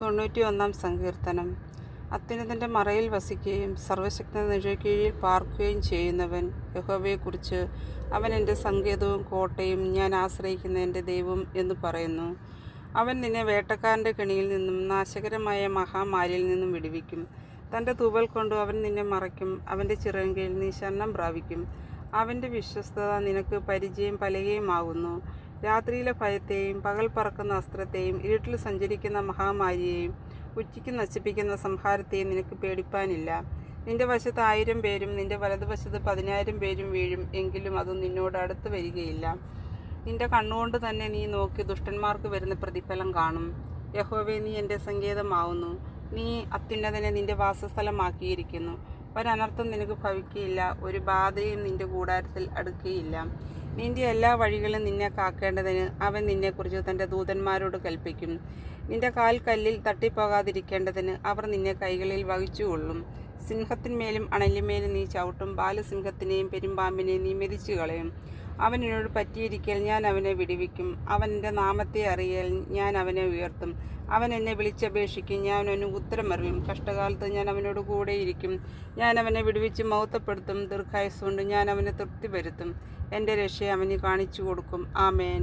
91 സങ്കീർത്തനം. അത്യുന്നതൻ്റെ മറയിൽ വസിക്കുകയും സർവ്വശക്തന്റെ നിഴൽക്കീഴിൽ പാർക്കുകയും ചെയ്യുന്നവൻ യഹോവയെക്കുറിച്ച്, അവൻ എൻ്റെ സങ്കേതവും കോട്ടയും, ഞാൻ ആശ്രയിക്കുന്ന എൻ്റെ ദൈവം എന്ന് പറയുന്നു. അവൻ നിന്നെ വേട്ടക്കാരൻ്റെ കെണിയിൽ നിന്നും നാശകരമായ മഹാമാരിയിൽ നിന്നും വിടുവിക്കും. തൻ്റെ തൂവൽ കൊണ്ട് അവൻ നിന്നെ മറയ്ക്കും. അവൻ്റെ ചിറകിൻ കീഴിൽ നീ ശരണം പ്രാപിക്കും. അവൻ്റെ വിശ്വസ്തത നിനക്ക് പരിചയം പലകയുമാകുന്നു. രാത്രിയിലെ ഭയത്തെയും പകൽ പറക്കുന്ന അസ്ത്രത്തെയും ഇരുട്ടിൽ സഞ്ചരിക്കുന്ന മഹാമാരിയെയും ഉച്ചയ്ക്ക് നശിപ്പിക്കുന്ന സംഹാരത്തെയും നിനക്ക് പേടിപ്പാനില്ല. നിന്റെ വശത്ത് 1000 പേരും നിന്റെ വലതുവശത്ത് 10,000 പേരും വീഴും, എങ്കിലും അത് നിന്നോട് അടുത്ത് വരികയില്ല. നിന്റെ കണ്ണുകൊണ്ട് തന്നെ നീ നോക്കി ദുഷ്ടന്മാർക്ക് വരുന്ന പ്രതിഫലം കാണും. യഹോവേ, നീ എൻ്റെ സങ്കേതമാവുന്നു. നീ അത്യുന്നതനെ നിന്റെ വാസസ്ഥലമാക്കിയിരിക്കുന്നു. ഒരനർത്ഥം നിനക്ക് ഭവിക്കുകയില്ല, ഒരു ബാധയും നിന്റെ കൂടാരത്തിൽ അടുക്കുകയില്ല. നിന്റെ എല്ലാ വഴികളും നിന്നെ കാക്കേണ്ടതിന് അവൻ നിന്നെക്കുറിച്ച് തൻ്റെ ദൂതന്മാരോട് കൽപ്പിക്കും. നിന്റെ കാൽ കല്ലിൽ തട്ടിപ്പോകാതിരിക്കേണ്ടതിന് അവർ നിന്നെ കൈകളിൽ വഹിച്ചുകൊള്ളും. സിംഹത്തിന്മേലും അണലിന്മേലും നീ ചവിട്ടും. ബാലസിംഹത്തിനെയും പെരുമ്പാമ്പിനെയും നീ മെതിച്ചു കളയും. അവൻ എന്നോട് പറ്റിയിരിക്കൽ ഞാൻ അവനെ വിടുവിക്കും. അവൻ എൻ്റെ നാമത്തെ അറിയൽ ഞാൻ അവനെ ഉയർത്തും. അവൻ എന്നെ വിളിച്ചപേക്ഷിക്കും, ഞാൻ അവന് ഉത്തരമറിയും. കഷ്ടകാലത്ത് ഞാൻ അവനോട് കൂടെയിരിക്കും. ഞാൻ അവനെ വിടുവിച്ച് മഹത്വപ്പെടുത്തും. ദീർഘായുസ്സുകൊണ്ട് ഞാൻ അവനെ തൃപ്തി വരുത്തും. എൻ്റെ രക്ഷയെ അവന് കാണിച്ചു കൊടുക്കും. ആമേൻ.